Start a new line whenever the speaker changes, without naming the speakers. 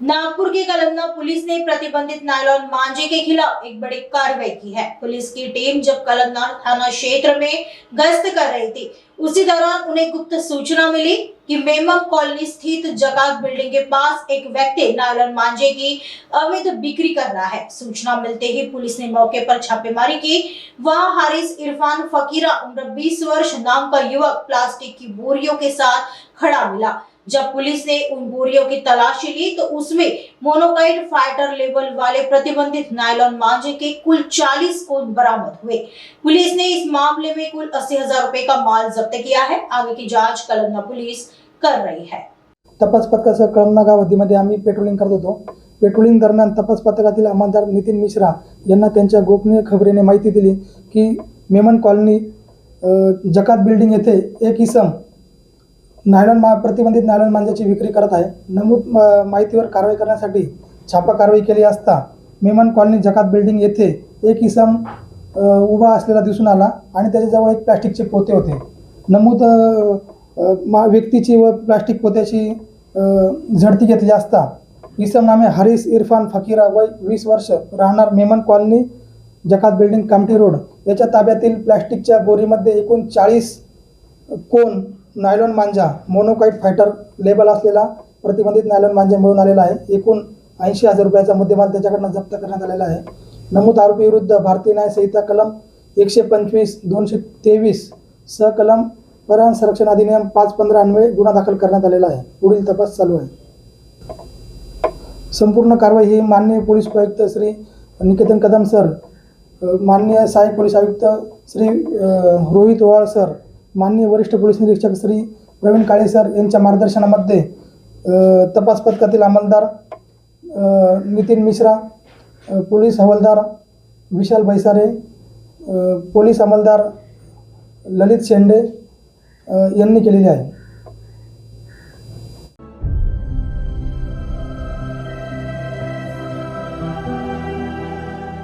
नागपुर के Kalamna police ने प्रतिबंधित nylon मांझे के खिलाफ एक बड़ी कार्रवाई की है। पुलिस की टीम जब कलमना थाना क्षेत्र में गश्त कर रही थी, उसी दौरान उन्हें गुप्त सूचना मिली कि मेमम कॉलोनी स्थित जकात बिल्डिंग के पास एक व्यक्ति नायलॉन मांझे की अवैध बिक्री कर रहा है। सूचना मिलते ही पुलिस ने मौके पर छापेमारी की। वहां हारिस इरफान फकीरा उम्र 20 वर्ष नाम का युवक प्लास्टिक की बोरियों के साथ खड़ा मिला। जब पुलिस ने उन बोरियों की तलाशी ली तो उसमें मोनोकाइट फाइटर लेबल वाले प्रतिबंधित नायलॉन मांझे के कुल 40 कोन बरामद हुए। पुलिस ने इस मामले में कुल 80,000 रुपए का माल जब्त किया है। आगे की जांच कलमना पुलिस कर रही है।
तपास पथकासह कळमना गाव हद्दीमध्ये आम्ही पेट्रोलिंग करत होतो। पेट्रोलिंग दरम्यान तपास पथकातील अंमलदार नितीन मिश्रा यांना त्यांच्या गोपनीय खबरीने माहिती दिली की मेमन कॉलनी जकात बिल्डिंग येथे एक इसम प्रतिबंधित नायलॉन मांजाची विक्री करत आहे। नमूद माहितीवर कारवाई करण्यासाठी छापा कारवाई केली असता मेमन कॉलनी जकात बिल्डिंग येथे एक इसम उभा असलेला दिसून आला आणि त्याच्याजवळ एक प्लास्टिकचे पोते होते। नमूद व्यक्तीची व प्लास्टिक पोत्याची झडती घेतली असता इसम नामे हारिस इरफान फकीरा वय 20 वर्ष राहणार मेमन कॉलनी जकात बिल्डिंग कामठी रोड याच्या ताब्यातील प्लास्टिकच्या बोरीमध्ये एकूण 40 कोन नायलॉन मांजा मोनोकाइट फायटर लेबल असलेला प्रतिबंधित नायलॉन मांजा मिळून आलेला आहे। एकूण 80,000 रुपयाचा मुद्देमाल त्याच्याकडून जप्त करण्यात आलेला आहे। नमूद आरोपी विरुद्ध भारतीय न्याय संहिता कलम 125 223 सह कलम परिवहन संरक्षण अधिनियम 515 अन्वये गुन्हा दाखल करण्यात आलेला आहे। पुढील तपास चालू आहे। संपूर्ण कारवाई ही माननीय पोलीस आयुक्त श्री निकेतन कदम सर, माननीय सहाय्यक पोलीस आयुक्त श्री रोहित ओवाळ सर, माननीय वरिष्ठ पोलीस निरीक्षक श्री प्रवीण काळे सर यांच्या मार्गदर्शनामध्ये तपास पथकातील अंमलदार नितीन मिश्रा, पोलीस हवालदार विशाल बैसारे, पोलीस अंमलदार ललित शेंडे यांनी केलेली आहे।